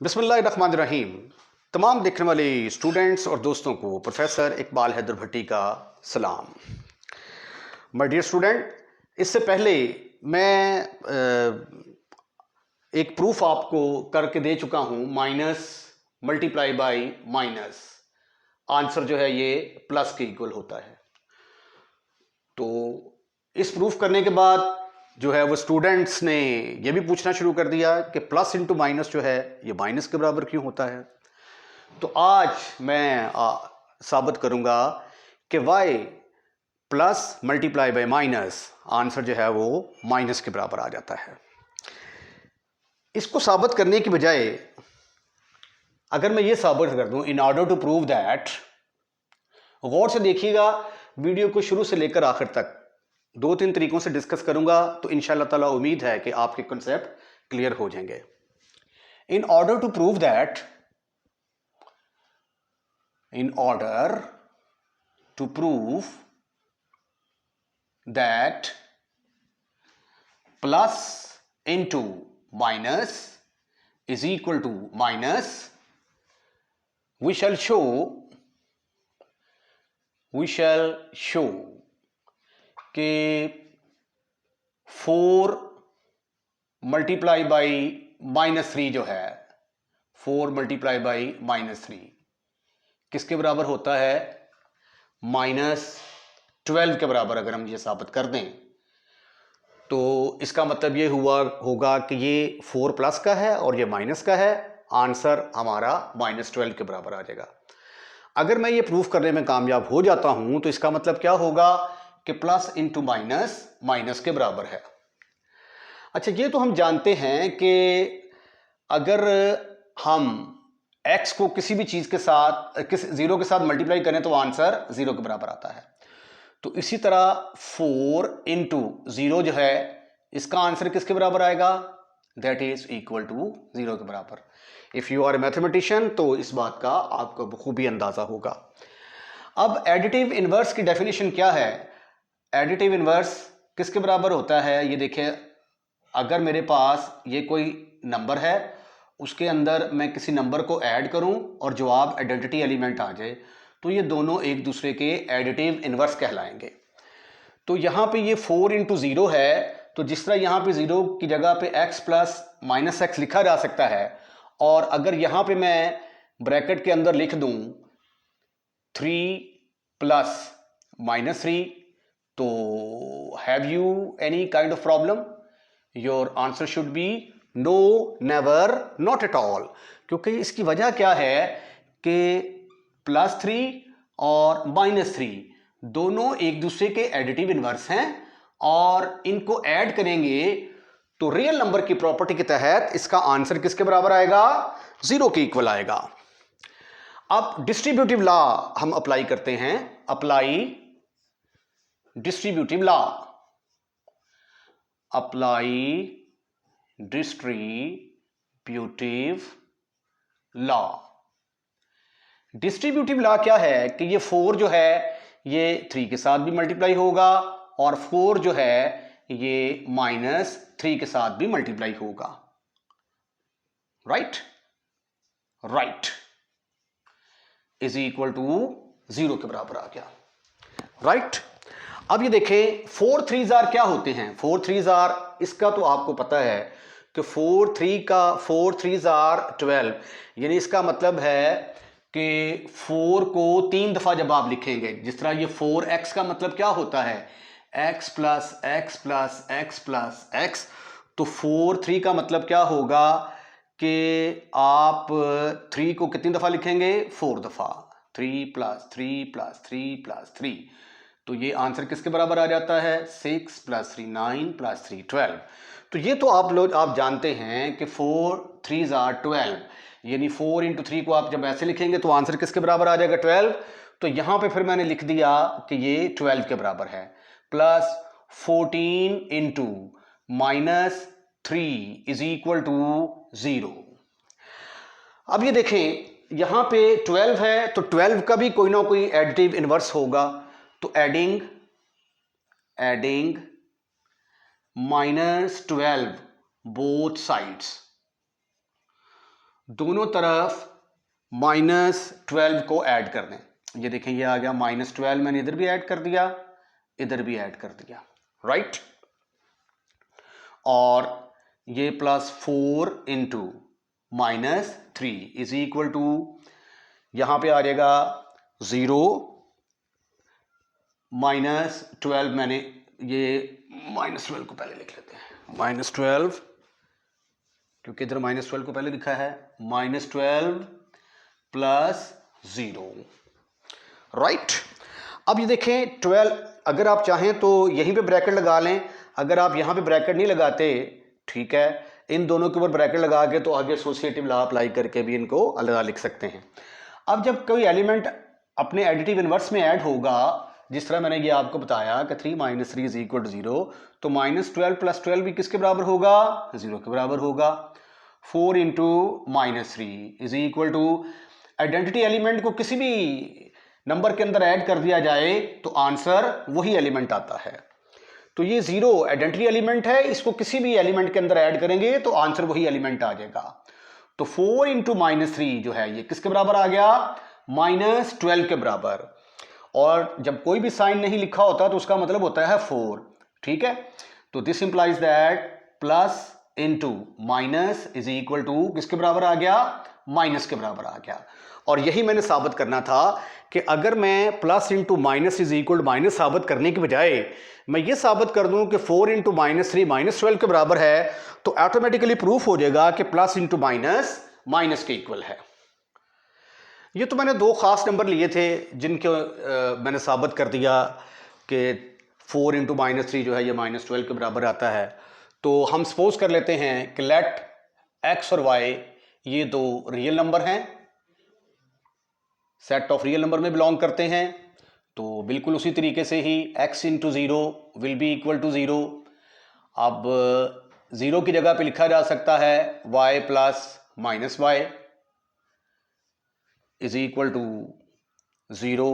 बिस्मिल्लाहिर्रहमानिर्रहीम। तमाम देखने वाले स्टूडेंट्स और दोस्तों को प्रोफेसर इकबाल हैदर भट्टी का सलाम। माय डियर स्टूडेंट, इससे पहले मैं एक प्रूफ आपको करके दे चुका हूं। Minus multiply by minus, answer जो है ये प्लस के इक्वल होता है। तो इस प्रूफ करने के बाद जो है वो स्टूडेंट्स ने ये भी पूछना शुरू कर दिया कि प्लस इंटू माइनस जो है ये माइनस के बराबर क्यों होता है। तो आज मैं साबित करूंगा कि y plus multiply by minus, answer जो है वो माइनस के बराबर आ जाता है। इसको साबित करने की बजाय अगर मैं ये साबित कर दूं, in order to prove that, गौर से देखिएगा वीडियो को शुरू से लेकर आखिर तक, 2-3 तरीकों से डिस्कस करूंगा तो इंशाल्लाह ताला उम्मीद है कि आपके कॉन्सेप्ट क्लियर हो जाएंगे। In order to prove that, in order to prove that plus into minus is equal to minus, we shall show कि 4 मल्टीप्लाई बाई माइनस 3 जो है, 4 मल्टीप्लाई बाई माइनस 3 किसके बराबर होता है? -12 के बराबर। अगर हम ये साबित कर दें तो इसका मतलब ये होगा कि ये 4 प्लस का है और ये माइनस का है। आंसर हमारा -12 के बराबर आ जाएगा। अगर मैं ये प्रूफ करने में कामयाब हो जाता हूं तो इसका मतलब क्या होगा कि प्लस इंटू माइनस माइनस के बराबर है। अच्छा, ये तो हम जानते हैं कि अगर हम x को किसी भी चीज के साथ, जीरो के साथ मल्टीप्लाई करें तो आंसर 0 के बराबर आता है। तो इसी तरह 4 इंटू 0 जो है, इसका आंसर किसके बराबर आएगा? दैट इज इक्वल टू 0 के बराबर। If you are a mathematician तो इस बात का आपको बखूबी अंदाजा होगा। अब एडिटिव इनवर्स की डेफिनेशन क्या है? एडिटिव इनवर्स किसके बराबर होता है? ये देखिए, अगर मेरे पास ये कोई नंबर है, उसके अंदर मैं किसी नंबर को ऐड करूं और जवाब आइडेंटिटी एलिमेंट आ जाए, तो ये दोनों एक दूसरे के एडिटिव इनवर्स कहलाएंगे। तो यहां पे ये 4 इंटू 0 है, तो जिस तरह यहां पे 0 की जगह पे x प्लस माइनस एक्स लिखा जा सकता है, और अगर यहां पे मैं ब्रैकेट के अंदर लिख दूं 3 प्लस माइनस 3, तो have you any kind of problem? Your answer should be no, never, not at all. क्योंकि इसकी वजह क्या है कि +3 और -3 दोनों एक दूसरे के एडिटिव इनवर्स हैं, और इनको ऐड करेंगे तो रियल नंबर की प्रॉपर्टी के तहत इसका आंसर किसके बराबर आएगा? 0 के इक्वल आएगा। अब डिस्ट्रीब्यूटिव लॉ हम अप्लाई करते हैं। Apply distributive law, apply distributive law. Distributive law क्या है कि ये 4 जो है ये 3 के साथ भी मल्टीप्लाई होगा, और 4 जो है ये -3 के साथ भी मल्टीप्लाई होगा। राइट इज इक्वल टू 0 के बराबर आ गया। राइट। अब ये देखें 4 3s आर क्या होते हैं? 4 3s आर, इसका तो आपको पता है कि 4 3s आर 12, यानी इसका मतलब है कि 4 को 3 दफा जब आप लिखेंगे, जिस तरह ये 4x का मतलब क्या होता है? x plus x plus x plus x. तो 4 3 का मतलब क्या होगा कि आप 3 को कितनी दफा लिखेंगे? 4 दफा। 3 प्लस 3 प्लस 3 प्लस 3, तो ये आंसर किसके बराबर आ जाता है? 6 प्लस 3 9 प्लस 3 12। तो ये तो आप जानते हैं कि 4 3s आर 12, यानी 4 इंटू 3 को आप जब ऐसे लिखेंगे तो आंसर किसके बराबर आ जाएगा? 12। तो यहां पे फिर मैंने लिख दिया कि ये 12 के बराबर है। Plus 14 into -3 is equal to 0। अब ये देखें यहां पे 12 है, तो 12 का भी कोई ना कोई एडिटिव इनवर्स होगा। तो एडिंग -12 बोथ साइड्स, दोनों तरफ -12 को ऐड कर दें। ये देखें ये आ गया -12, मैंने इधर भी ऐड कर दिया, इधर भी ऐड कर दिया, राइट। और ये +4 इंटू -3 इज इक्वल टू, यहां पे आ जाएगा 0 -12, मैंने ये -12 को पहले लिख लेते हैं, -12, क्योंकि इधर -12 को पहले लिखा है, -12 + 0, राइट। अब ये देखें 12, अगर आप चाहें तो यहीं पे ब्रैकेट लगा लें, अगर आप यहां पे ब्रैकेट नहीं लगाते, ठीक है, इन दोनों के ऊपर ब्रैकेट लगा के तो आगे एसोसिएटिव लॉ अप्लाई करके भी इनको अलग लिख सकते हैं। अब जब कोई एलिमेंट अपने एडिटिव इनवर्स में ऐड होगा, जिस तरह मैंने ये आपको बताया कि 3 - 3 = 0, तो -12 + 12 भी किसके बराबर होगा? 0 के बराबर होगा। 4 × -3 is equal to, identity element को किसी भी नंबर के अंदर ऐड कर दिया जाए तो आंसर वही एलिमेंट आता है। तो ये 0 आइडेंटिटी एलिमेंट है, इसको किसी भी एलिमेंट के अंदर ऐड करेंगे तो आंसर वही एलिमेंट आ जाएगा। तो 4 × -3 जो है ये किसके बराबर आ गया? -12 के बराबर। और जब कोई भी साइन नहीं लिखा होता तो उसका मतलब होता है 4, ठीक है। तो this implies that plus into minus is equal to किसके बराबर आ गया? माइनस के बराबर आ गया। और यही मैंने साबित करना था कि अगर मैं plus into minus is equal to minus साबित करने के बजाय मैं ये साबित कर दूं कि 4 × -3 -12 के बराबर है, तो ऑटोमेटिकली प्रूफ हो जाएगा कि प्लस इंटू माइनस माइनस के इक्वल है। ये तो मैंने दो खास नंबर लिए थे जिनके मैंने साबित कर दिया कि 4 × -3 जो है ये -12 के बराबर आता है। तो हम सपोज कर लेते हैं कि लेट x और y ये दो रियल नंबर हैं, सेट ऑफ रियल नंबर में बिलोंग करते हैं। तो बिल्कुल उसी तरीके से ही x × 0 will be equal to 0। अब 0 की जगह पे लिखा जा सकता है y + -y is equal to 0।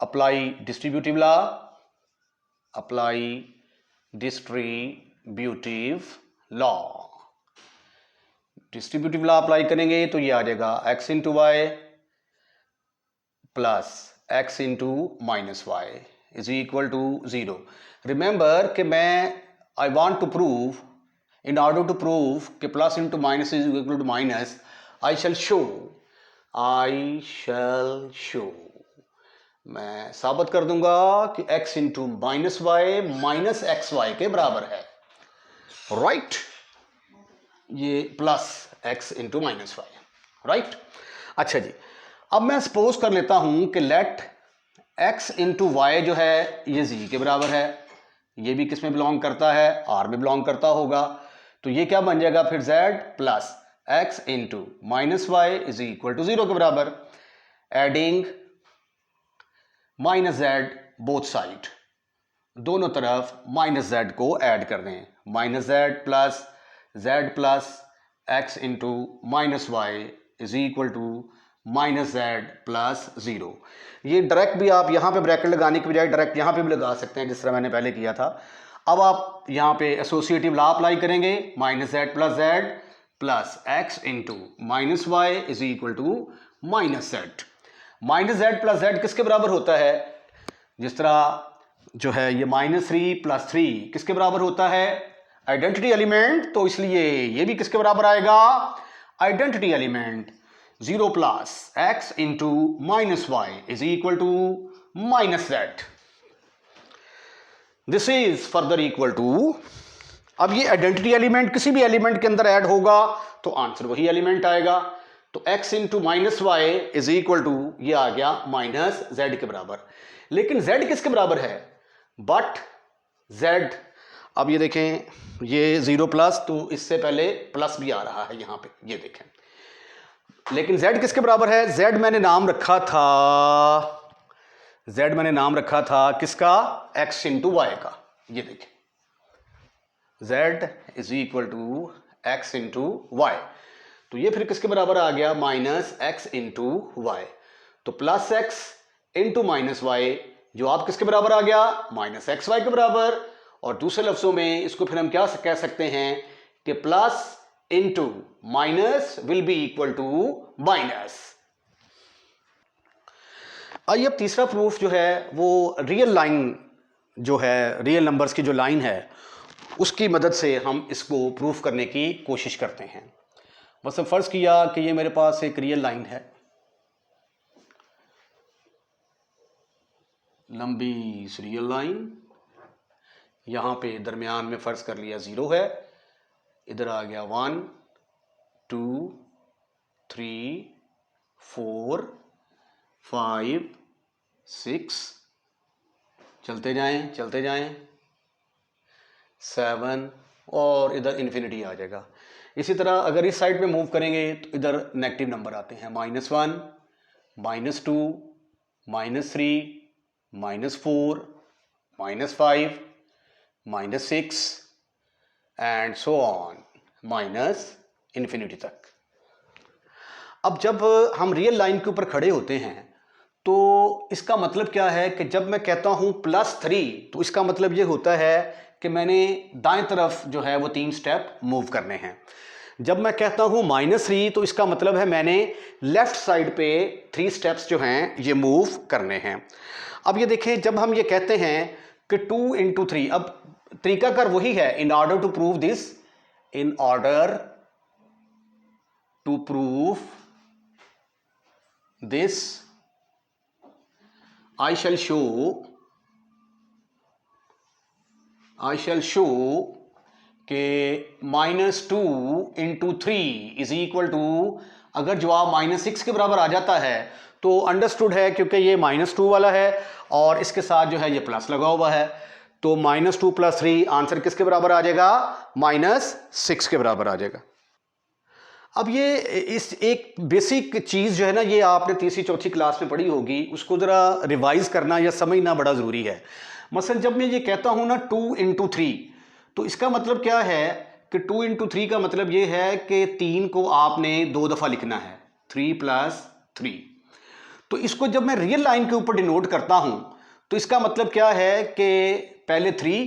Apply distributive law, apply distributive law. Distributive law apply करेंगे तो ये आ जाएगा x × y plus x × -y is equal to 0। Remember कि मैं I want to prove, in order to prove कि plus into minus is equal to minus, I shall show, मैं साबित कर दूंगा कि x × -y -xy के बराबर है, राइट। ये प्लस x × -y, राइट। अच्छा जी, अब मैं सपोज कर लेता हूं कि लेट x × y जो है ये z के बराबर है। ये भी किस में बिलोंग करता है? r में बिलोंग करता होगा। तो ये क्या बन जाएगा फिर? z plus x × -y is equal to 0 के बराबर। एडिंग -z बोथ साइड, दोनों तरफ -z को ऐड कर दें। -z plus z plus x × -y is equal to -z plus 0। ये डायरेक्ट भी आप यहाँ पे ब्रैकेट लगाने के बजाय डायरेक्ट यहाँ पे भी लगा सकते हैं, जिस तरह मैंने पहले किया था। अब आप यहाँ पे एसोसिएटिव लॉ अप्लाई करेंगे, -z plus z plus x × -y is equal to -z। -z plus z किसके बराबर होता है? जिस तरह जो है ये -3 + 3 किसके बराबर होता है? Identity element. तो इसलिए ये भी किसके बराबर आएगा? Identity element. 0 plus x × -y is equal to -z। This is further equal to, अब ये आइडेंटिटी एलिमेंट किसी भी एलिमेंट के अंदर ऐड होगा तो आंसर वही एलिमेंट आएगा। तो x × -y is equal to, ये आ गया -z के बराबर। लेकिन z किसके बराबर है? बट z, अब ये देखें ये 0 प्लस, तो इससे पहले प्लस भी आ रहा है यहाँ पे, ये देखें। लेकिन z किसके बराबर है? z मैंने नाम रखा था किसका? x × y का। ये देखें z is equal to x × y, तो ये फिर किसके बराबर आ गया? -x × y। तो प्लस x × -y जो आप किसके बराबर आ गया? -xy के बराबर। और दूसरे लफ्जों में इसको फिर हम क्या कह सकते हैं कि plus into minus will be equal to minus. आइए अब तीसरा प्रूफ जो है वो रियल लाइन जो है, रियल नंबर्स की जो लाइन है उसकी मदद से हम इसको प्रूफ करने की कोशिश करते हैं। मतलब फर्ज किया कि ये मेरे पास एक रियल लाइन है, लंबी रियल लाइन, यहां पे दरमियान में फर्ज कर लिया 0 है, इधर आ गया 1 2 3 4 5 6, चलते जाएं 7 और इधर इन्फिनिटी आ जाएगा। इसी तरह अगर इस साइड पे मूव करेंगे तो इधर नेगेटिव नंबर आते हैं, -1 -2 -3 -4 -5 -6 and so on minus infinity तक। अब जब हम रियल लाइन के ऊपर खड़े होते हैं तो इसका मतलब क्या है कि जब मैं कहता हूं +3 तो इसका मतलब ये होता है कि मैंने दाएं तरफ जो है वो 3 स्टेप मूव करने हैं। जब मैं कहता हूं -3 तो इसका मतलब है मैंने लेफ्ट साइड पे 3 स्टेप्स जो हैं ये मूव करने हैं। अब ये देखें, जब हम ये कहते हैं कि 2 × 3, अब तरीकाकार वही है, in order to prove this, in order to prove this I shall show के -2 × 3 इज इक्वल टू, अगर जवाब -6 के बराबर आ जाता है तो अंडरस्टूड है, क्योंकि ये -2 वाला है और इसके साथ जो है ये प्लस लगा हुआ है, तो -2 + 3 आंसर किसके बराबर आ जाएगा? -6 के बराबर आ जाएगा। अब ये इस एक बेसिक चीज़ जो है ना, ये आपने तीसरी चौथी क्लास में पढ़ी होगी, उसको ज़रा रिवाइज करना या समझना बड़ा ज़रूरी है। मसलन जब मैं ये कहता हूँ ना 2 × 3, तो इसका मतलब क्या है कि 2 × 3 का मतलब ये है कि 3 को आपने 2 दफ़ा लिखना है, 3 + 3। तो इसको जब मैं रियल लाइन के ऊपर डिनोट करता हूँ तो इसका मतलब क्या है कि पहले 3,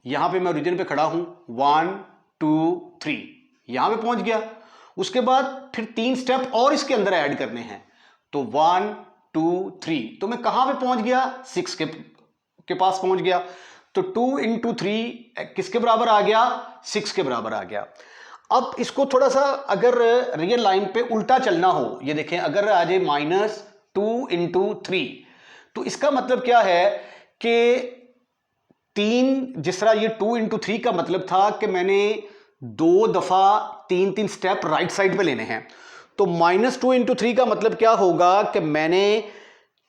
यहाँ पे मैं ओरिजिन पे खड़ा हूँ, 1 2 3, यहाँ पे पहुँच गया। उसके बाद फिर 3 स्टेप और इसके अंदर ऐड करने हैं, तो 1 2 3, तो मैं कहां पे पहुंच गया? 6 के पास पहुंच गया। तो 2 × 3 किसके बराबर आ गया? 6 के बराबर आ गया। अब इसको थोड़ा सा अगर रियल लाइन पे उल्टा चलना हो, ये देखें, अगर आ जाए -2 × 3, तो इसका मतलब क्या है कि 3, जिस तरह ये 2 × 3 का मतलब था कि मैंने 2 दफ़ा 3 स्टेप राइट साइड पे लेने हैं, तो -2 × 3 का मतलब क्या होगा कि मैंने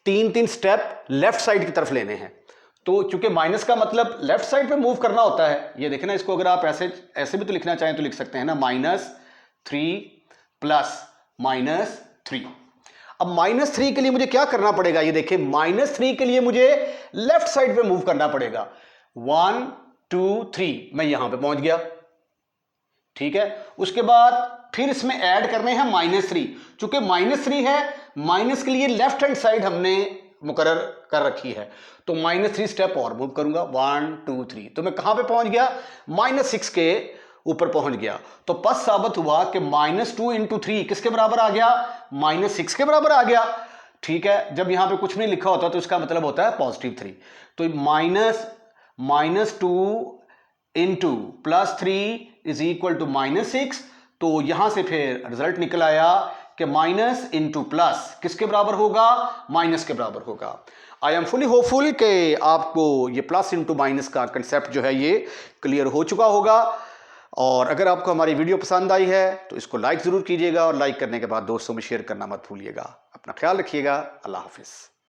3 स्टेप लेफ्ट साइड की तरफ लेने हैं। तो चूंकि माइनस का मतलब लेफ्ट साइड पे मूव करना होता है, ये देखना, इसको अगर आप ऐसे भी तो लिखना चाहें तो लिख सकते हैं ना, -3 + -3। अब -3 के लिए मुझे क्या करना पड़ेगा? ये देखें, -3 के लिए मुझे लेफ्ट साइड पे मूव करना पड़ेगा, 1 2 3, मैं यहां पे पहुंच गया, ठीक है। उसके बाद फिर इसमें ऐड करने हैं -3, चूंकि -3 है, माइनस के लिए लेफ्ट हैंड साइड हमने मुकर्रर कर रखी है, तो -3 स्टेप और मूव करूंगा, 1 2 3, तो मैं कहां पे पहुंच गया? -6 के ऊपर पहुंच गया। तो पस साबित हुआ कि -2 × 3 किसके बराबर आ गया? -6 के बराबर आ गया, ठीक है। जब यहां पे कुछ नहीं लिखा होता तो इसका मतलब होता है +3। तो -2 × +3 इज इक्वल टू -6, तो यहां से फिर रिजल्ट निकल आया कि माइनस इंटू प्लस किसके बराबर होगा? माइनस के बराबर होगा। आई एम फुली होपफुल कि आपको ये प्लस इंटू माइनस का कंसेप्ट जो है ये क्लियर हो चुका होगा। और अगर आपको हमारी वीडियो पसंद आई है तो इसको लाइक ज़रूर कीजिएगा, और लाइक करने के बाद दोस्तों में शेयर करना मत भूलिएगा। अपना ख्याल रखिएगा। अल्लाह हाफिज़।